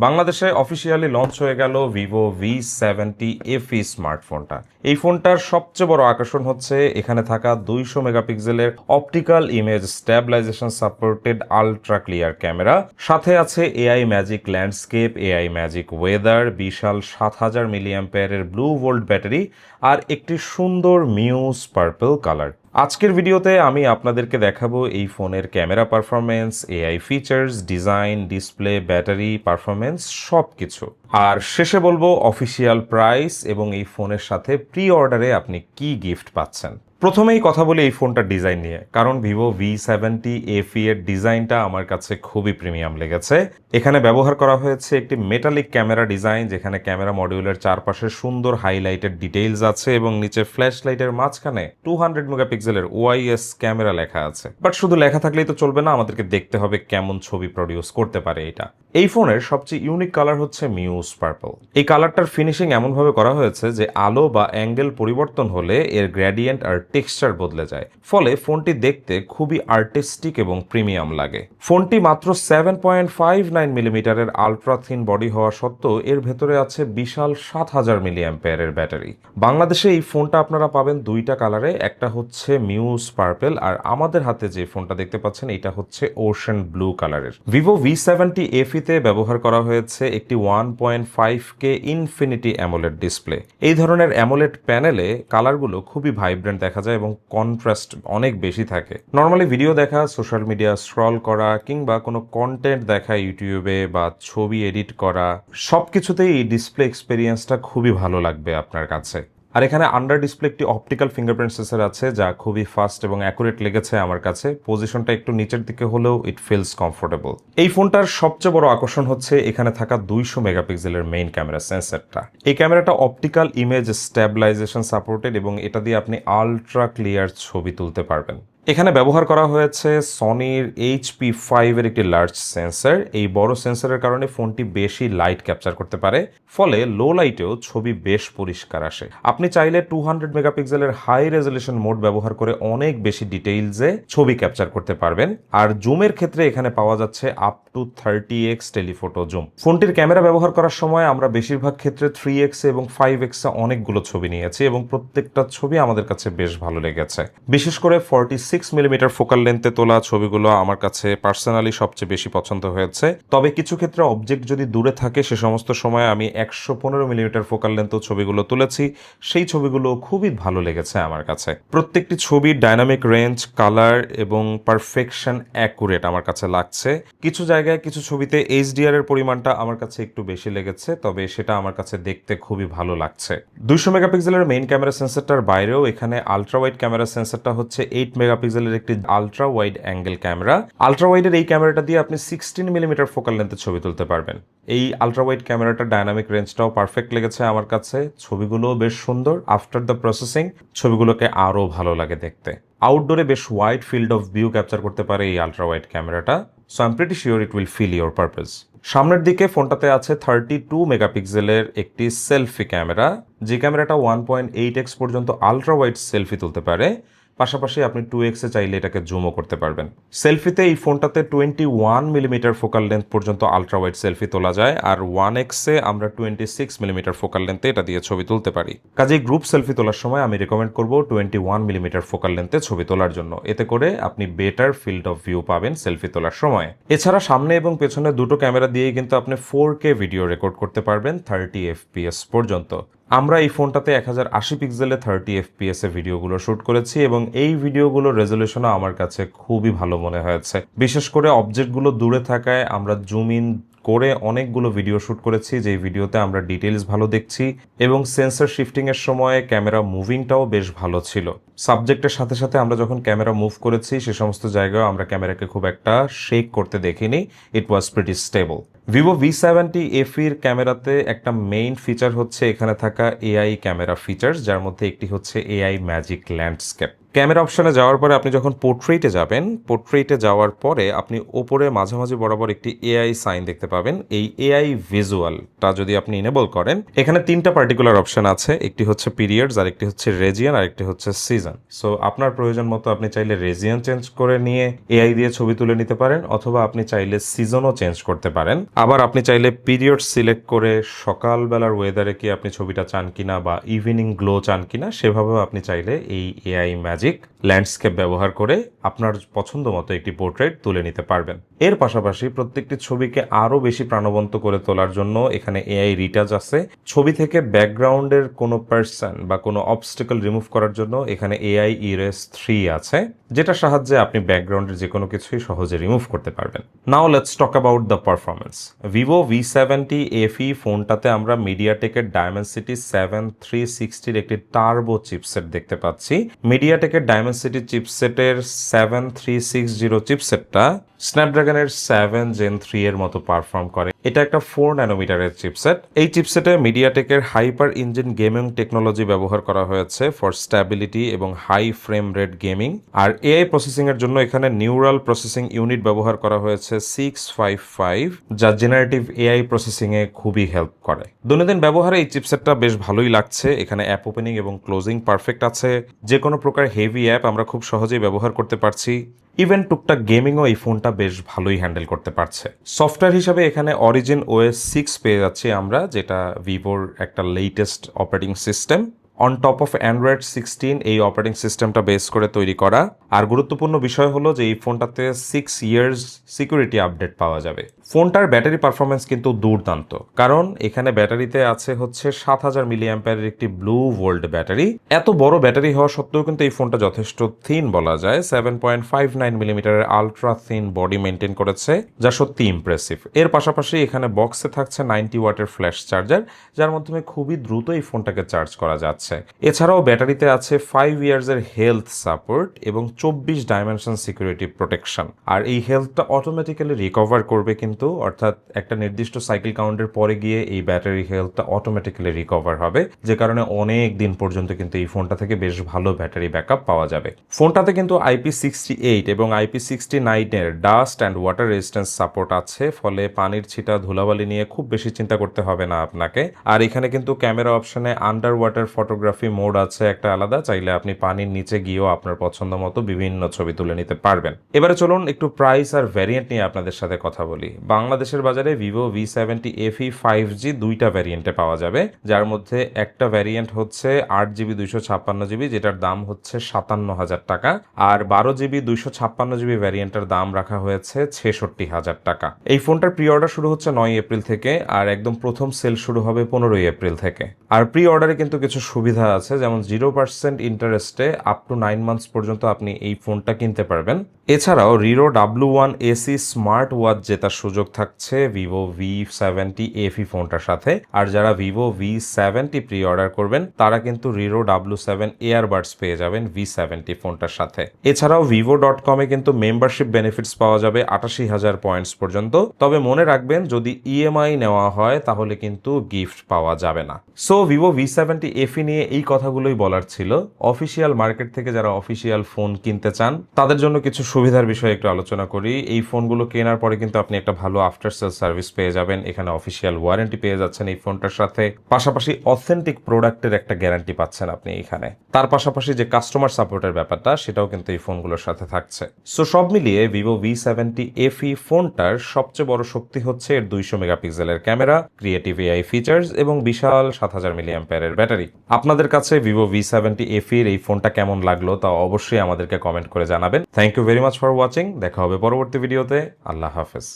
বাংলাদেশে officially launch হয়ে গেল ভিভো V70 FE স্মার্টফোনটা। এই ফোনটার সবচেয়ে বড় আকর্ষণ হচ্ছে এখানে থাকা 200 মেগাপিক্সেলের optical image stabilisation supported ultra clear camera, সাথে আছে AI magic landscape, AI magic weather, বিশাল 7000 মিলিঅ্যাম্পিয়ারের ব্লু ভোল্ট ব্যাটারি আর একটি সুন্দর মিউজ পার্পল কালার। আজকের ভিডিওতে আমি আপনাদেরকে দেখাবো এই ফোনের camera performance, AI features, design, display, battery performance সব কিছু। আর শেষে বলবো অফিসিয়াল প্রাইস এবং এই ফোনের সাথে প্রি অর্ডারে আপনি কি গিফট পাচ্ছেন। প্রথমেই কথা বলি এই ফোনটার ডিজাইন নিয়ে, কারণ ভিভো V70 FE এর ডিজাইনটা আমার কাছে খুবই প্রিমিয়াম লেগেছে। এখানে ব্যবহার করা হয়েছে একটি মেটালিক ক্যামেরা ডিজাইন, যেখানে ক্যামেরা মডিউলের চারপাশে সুন্দর হাইলাইটেড ডিটেইলস আছে এবং নিচে ফ্ল্যাশ লাইটের মাঝখানে 200 মেগাপিক্সেলের OIS ক্যামেরা লেখা আছে। বাট শুধু লেখা থাকলেই তো চলবে না, আমাদেরকে দেখতে হবে কেমন ছবি প্রডিউস করতে পারে এটা। এই ফোনের সবচেয়ে ইউনিক কালার হচ্ছে মিউজ পার্পল। এই কালারটার ফিনিশিং এমনভাবে করা হয়েছে যে আলো বা অ্যাঙ্গেল পরিবর্তন হলে এর গ্রেডিয়েন্ট আর টেক্সচার বদলে যায়, ফলে ফোনটি দেখতে খুবই আর্টিস্টিক এবং প্রিমিয়াম লাগে। ফোনটি মাত্র 7.59 মিলিমিটারের আলট্রা থিন বডি হওয়া সত্ত্বেও এর ভেতরে আছে বিশাল 7000 মিলিঅ্যাম্পিয়ারের ব্যাটারি। বাংলাদেশে এই ফোনটা আপনারা পাবেন দুইটা কালারে, একটা হচ্ছে মিউজ পার্পল আর আমাদের হাতে যে ফোনটা দেখতে পাচ্ছেন এটা হচ্ছে ওশেন ব্লু কালারের। ভিভো V70 FE তে ব্যবহার করা হয়েছে একটি 1.5K ইনফিনিটি অ্যামোলেড ডিসপ্লে। এই ধরনের অ্যামোলেড প্যানেলে কালারগুলো খুবই ভাইব্রেন্ট দেখা যায় এবং কন্ট্রাস্ট অনেক বেশি থাকে। নর্মালি ভিডিও দেখা, সোশ্যাল মিডিয়া স্ক্রল করা কিংবা কোনো কন্টেন্ট দেখা ইউটিউবে বা ছবি এডিট করা, সবকিছুতেই এই ডিসপ্লে এক্সপিরিয়েন্সটা খুবই ভালো লাগবে আপনার কাছে। আর এখানে আন্ডার ডিসপ্লে একটি অপটিক্যাল ফিঙ্গারপ্রিন্ট সেন্সর আছে, যা খুবই ফাস্ট এবং অ্যাকুরেট লেগেছে আমার কাছে। পজিশনটা একটু নিচের দিকে হলেও ইট ফিলস কমফোর্টেবল। এই ফোনটার সবচেয়ে বড় আকর্ষণ হচ্ছে এখানে থাকা 200 মেগাপিক্সেলের মেইন ক্যামেরা সেন্সরটা। এই ক্যামেরাটা অপটিক্যাল ইমেজ স্ট্যাবিলাইজেশন সাপোর্টেড এবং এটা দিয়ে আপনি আলট্রা ক্লিয়ার ছবি তুলতে পারবেন। এখানে ব্যবহার করা হয়েছে সনির HP5 এর একটি লার্জ সেন্সর। এই বড় সেন্সরের কারণে ফোনটি বেশি লাইট ক্যাপচার করতে পারে, ফলে লো লাইটেও ছবি বেশ পরিষ্কার আসে। আপনি চাইলে 200 মেগাপিক্সেলের হাই রেজলিউশন মোড ব্যবহার করে অনেক বেশি ডিটেইলসে ছবি ক্যাপচার করতে পারবেন। আর জুমের ক্ষেত্রে এখানে পাওয়া যাচ্ছে up to 30x telephoto zoom. ফোনটির ক্যামেরা ব্যবহার করার সময় আমরা বেশিরভাগ ক্ষেত্রে 3x এবং 5x অনেকগুলো ছবি নিয়েছি এবং প্রত্যেকটা ছবি আমাদের কাছে বেশ ভালো লেগেছে। বিশেষ করে 46 মিলিমিটার ফোকাল লেন্থে তোলা ছবিগুলো আমার কাছে পার্সোনালি সবচেয়ে বেশি পছন্দ হয়েছে। তবে কিছু ক্ষেত্রে অবজেক্ট যদি দূরে থাকে সে সমস্ত সময় আমি 115 মিলিমিটার ফোকাল লেন্থ ছবিগুলো তুলেছি, সেই ছবিগুলো খুবই ভালো লেগেছে আমার কাছে। প্রত্যেকটি ছবির ডাইনামিক রেঞ্জ, কালার এবং পারফেকশন অ্যাকুরেট আমার কাছে লাগছে। কিছু জায়গায় কিছু ছবিতে HDR এর পরিমাণটা আমার কাছে একটু বেশি লেগেছে, তবে সেটা আমার কাছে দেখতে খুবই ভালো লাগছে। 200 মেগাপিক্সেলের মেইন ক্যামেরা সেন্সরটার বাইরেও এখানে আলট্রা ওয়াইড ক্যামেরা সেন্সরটা হচ্ছে 8 মেগাপিক্সেলের একটি ultra wide angle camera. Ultra ওয়াইডের এই ক্যামেরাটা দিয়ে আপনি 16 মিলিমিটার ফোকাল লেন্থে ছবি তুলতে পারবেন। এই আলট্রা ওয়াইড ক্যামেরাটার ডাইনামিক রেঞ্জটাও পারফেক্ট লেগেছে আমার কাছে। ছবিগুলোও বেশ সুন্দর। আফটার দ্য প্রসেসিং ছবিগুলোকে আরও ভালো লাগে দেখতে। আউটডোরে বেশ wide field of view capture করতে পারে এই আলট্রা ওয়াইড ক্যামেরাটা। So I am pretty sure it will fill your purpose. সামনের দিকে ফোনটাতে আছে 32 মেগাপিক্সেলের একটি সেলফি ক্যামেরা, যে ক্যামেরাটা 1.8x পর্যন্ত আলট্রা ওয়াইড সেলফি তুলতে পারে। পাশাপাশি আপনি 2x চাইলে এটাকে জুমও করতে পারবেন। সেলফিতে এই ফোনটাতে 21 মিলিমিটার ফোকাল লেন্থ পর্যন্ত আলট্রা ওয়াইড সেলফি তোলা যায়, আর 1x আমরা 26 মিলিমিটার ফোকাল লেন্থে এটা দিয়ে ছবি তুলতে পারি। কাজেই গ্রুপ সেলফি তোলার সময় আমি রেকমেন্ড করব 21 মিলিমিটার ফোকাল লেন্থে ছবি তোলার জন্য। এতে করে আপনি বেটার ফিল্ড অফ ভিউ পাবেন সেলফি তোলার সময়। এছাড়া সামনে এবং পেছনে দুটো ক্যামেরা দিয়েই কিন্তু আপনি 4K ভিডিও রেকর্ড করতে পারবেন 30 FPS পর্যন্ত। আমরা এই ফোনটাতে 1080 পিক্সেলে 30 FPS এ ভিডিওগুলো শ্যুট করেছি এবং এই ভিডিওগুলোর রেজলিউশনও আমার কাছে খুবই ভালো মনে হয়েছে। বিশেষ করে অবজেক্টগুলো দূরে থাকায় আমরা জুম ইন করে অনেকগুলো ভিডিও শ্যুট করেছি, যেই ভিডিওতে আমরা ডিটেইলস ভালো দেখছি এবং সেন্সর শিফটিং এর সময় ক্যামেরা মুভিংটাও বেশ ভালো ছিল। সাবজেক্টের সাথে সাথে আমরা যখন ক্যামেরা মুভ করেছি সে সমস্ত জায়গায় আমরা ক্যামেরাকে খুব একটা শেক করতে দেখিনি। It was pretty stable. Vivo V70 FE এর ক্যামেরাতে একটা মেইন ফিচার হচ্ছে এখানে থাকা এআই ক্যামেরা ফিচার্স, যার মধ্যে একটি হচ্ছে এআই ম্যাজিক ল্যান্ডস্কেপ। ক্যামেরা অপশনে যাওয়ার পরে আপনি যখন পোর্ট্রেটে যাবেন, পোর্ট্রেটে যাওয়ার পরে আপনি ওপরে মাঝামাঝি বরাবর একটি এআই সাইন দেখতে পাবেন। এই এআই ভিজুয়ালটা যদি আপনি ইনেবল করেন, এখানে 3টা পার্টিকুলার অপশন আছে। একটি হচ্ছে পিরিয়ডস, আর একটি হচ্ছে রেজিয়ন, আর একটি হচ্ছে সিজন। সো আপনার প্রয়োজন মতো আপনি চাইলে রেজিয়ন চেঞ্জ করে নিয়ে এআই দিয়ে ছবি তুলে নিতে পারেন, অথবা আপনি চাইলে সিজনও চেঞ্জ করতে পারেন। আবার আপনি চাইলে পিরিয়ড সিলেক্ট করে সকালবেলার ওয়েদারে কি আপনি ছবিটা চান কিনা বা ইভিনিং গ্লো চান কিনা সেভাবেও আপনি চাইলে এই এআই ম্যাজিক ল্যান্ডস্কেপ ব্যবহার করে আপনার পছন্দ মতো একটি পোর্ট্রেট তুলে নিতে পারবেন। এর পাশাপাশি প্রত্যেকটি ছবিকে আরও বেশি প্রাণবন্ত করে তোলার জন্য এখানে এআই রিটাচ আছে। ছবি থেকে ব্যাকগ্রাউন্ডের কোনো পার্সন বা কোনো অবস্টেকল রিমুভ করার জন্য এখানে এআই ইরেজ 3 আছে, যেটার সাহায্যে আপনি ব্যাকগ্রাউন্ডের যে কোনো কিছুই সহজে রিমুভ করতে পারবেন। Now let's talk about the performance. Vivo V70 FE ফোনটাতে আমরা মিডিয়াটেকের ডায়মেনসিটি 7360 একটি টার্বো চিপসেট দেখতে পাচ্ছি। মিডিয়াটেকের ডায়মেনসিটি চিপসেটের 7360 চিপসেটটা স্ন্যাপড্রাগনের 7 Gen 3 এর মতো পারফর্ম করে। এটা একটা 4 ন্যানোমিটারের চিপসেট। এই চিপসেটে মিডিয়াটেকের হাইপার ইঞ্জিন গেমিং টেকনোলজি ব্যবহার করা হয়েছে ফর স্ট্যাবিলিটি এবং হাই ফ্রেম রেট গেমিং। আর এআই প্রসেসিং এর জন্য এখানে নিউরাল প্রসেসিং ইউনিট ব্যবহার করা হয়েছে 655, যা জেনারেটিভ এআই প্রসেসিং এ খুবই হেল্প করে। দৈনন্দিন ব্যবহারে এই চিপসেটটা বেশ ভালোই লাগছে। এখানে অ্যাপ ওপেনিং এবং ক্লোজিং পারফেক্ট আছে। যে কোনো প্রকার হেভি অ্যাপ আমরা খুব সহজেই ব্যবহার করতে পারছি। ইভেন টুকটাক গেমিংও এই ফোনটা বেশ ভালোই হ্যান্ডেল করতে পারছে। সফটওয়্যার হিসাবে এখানে অরিজিন OS 6 পেয়ে যাচ্ছি আমরা, যেটা ভিভোর একটা latest operating system. On top of Android 16 এই অপারেটিং সিস্টেমটা বেস করে তৈরি করা। আর গুরুত্বপূর্ণ বিষয় হলো যে এই ফোনটাতে 6 ইয়ার্স সিকিউরিটি আপডেট পাওয়া যাবে। ফোনটার ব্যাটারি পারফরমেন্স কিন্তু দুর্দান্ত, কারণ এখানে ব্যাটারিতে আছে হচ্ছে 7000 মিলি অ্যাম্পিয়ারের একটি ব্লু ভোল্ট ব্যাটারি। এত বড় ব্যাটারি হওয়া সত্ত্বেও কিন্তু এই ফোনটা যথেষ্ট থিন বলা যায়। 7.59 মিলিমিটারের আলট্রা থিন বডি মেনটেন করেছে, যা সত্যি ইমপ্রেসিভ। এর পাশাপাশি এখানে বক্সে থাকছে 90 ওয়াটের ফ্ল্যাশ চার্জার, যার মাধ্যমে খুবই দ্রুত এই ফোনটাকে চার্জ করা যাচ্ছে। এছাড়াও ব্যাটারিতে আছে 5 ইয়ার্সের হেলথ সাপোর্ট এবং 24 ডাইমেনশন সিকিউরিটি প্রোটেকশন। আর এই হেলথটা অটোমেটিক্যালি রিকভার করবে কিন্তু, অর্থাৎ একটা নির্দিষ্ট সাইকেল কাউন্টের পরে গিয়ে এই ব্যাটারি হেলথটা অটোমেটিক্যালি রিকভার হবে, যে কারণে অনেক দিন পর্যন্ত কিন্তু এই ফোনটা থেকে বেশ ভালো ব্যাটারি ব্যাকআপ পাওয়া যাবে। ফোনটাতে কিন্তু IP68 এবং IP69 এর dust and water resistance support আছে, ফলে পানির ছিটা ধুলাবালি নিয়ে খুব বেশি চিন্তা করতে হবে না আপনাকে। আর এখানে কিন্তু ক্যামেরা অপশনে আন্ডার ওয়াটার ফটোগ্রাফি মোড আছে একটা আলাদা, চাইলে আপনি পানির নিচে গিয়েও আপনার পছন্দ মতো বিভিন্ন ছবি তুলে নিতে পারবেন। এবারে চলুন একটু প্রাইস আর ভ্যারিয়েন্ট নিয়ে আপনাদের সাথে কথা বলি। বাংলাদেশের বাজারে ভিভো V70 FE 5G দুইটা ভ্যারিয়েন্টে পাওয়া যাবে, যার মধ্যে একটা ভ্যারিয়েন্ট হচ্ছে 8GB 256GB, যেটার দাম হচ্ছে 57,000 টাকা। আর 12GB 256GB ভ্যারিয়েন্টের দাম রাখা হয়েছে 66,000 টাকা। এই ফোনটার প্রি অর্ডার শুরু হচ্ছে 9 এপ্রিল থেকে, আর একদম প্রথম সেল শুরু হবে 15 এপ্রিল থেকে। আর প্রি অর্ডারে কিন্তু কিছু সুবিধা আছে, যেমন 0% ইন্টারেস্টে আপ টু 9 মান্থস পর্যন্ত আপনি এই ফোনটা কিনতে পারবেন। এছাড়াও রিরো W1 AC স্মার্ট ওয়াচ জেতার সুযোগ থাকছে ভিভো V70 FE ফোনটার সাথে। আর যারা ভিভো V70 প্রি অর্ডার করবেন তারা কিন্তু রিরো W7 এয়ারবাডস পেয়ে যাবেন V70 ফোনটার সাথে। এছাড়াও vivo.com-এ কিন্তু মেম্বারশিপ বেনিফিটস পাওয়া যাবে 88,000 পয়েন্টস পর্যন্ত। তবে মনে রাখবেন, যদি EMI নেওয়া হয় তাহলে কিন্তু গিফট পাওয়া যাবে না। সো ভিভো V70 FE নিয়ে এই কথাগুলোই বলার ছিল। অফিসিয়াল মার্কেট থেকে যারা অফিসিয়াল ফোন কিনতে চান তাদের জন্য কিছু সুবিধার বিষয়ে একটু আলোচনা করি। এই ফোনগুলো কেনার পরে কিন্তু আপনি একটা ভালো আফটার সেল সার্ভিস পেয়ে যাবেন। এখানে অফিসিয়াল ওয়ারেন্টি পেয়ে যাচ্ছেন এই ফোনটার সাথে, পাশাপাশি অথেন্টিক প্রোডাক্টের একটা গ্যারান্টি পাচ্ছেন আপনি এখানে। তার পাশাপাশি যে কাস্টমার সাপোর্টের ব্যাপারটা সেটাও কিন্তু এই ফোনগুলোর সাথে থাকছে। সো সব মিলিয়ে ভিভো V70 FE ফোনটার সবচেয়ে বড় শক্তি হচ্ছে এর 200 মেগাপিক্সেলের ক্যামেরা, ক্রিয়েটিভ এআই ফিচার্স এবং বিশাল 7000 মিলি অ্যাম্পিয়ারের ব্যাটারি। আপনাদের কাছে ভিভো V70 FE এর এই ফোনটা কেমন লাগলো তা অবশ্যই আমাদেরকে কমেন্ট করে জানাবেন। Thank you very much for watching. দেখা হবে পরবর্তী ভিডিওতে। আল্লাহ হাফেজ।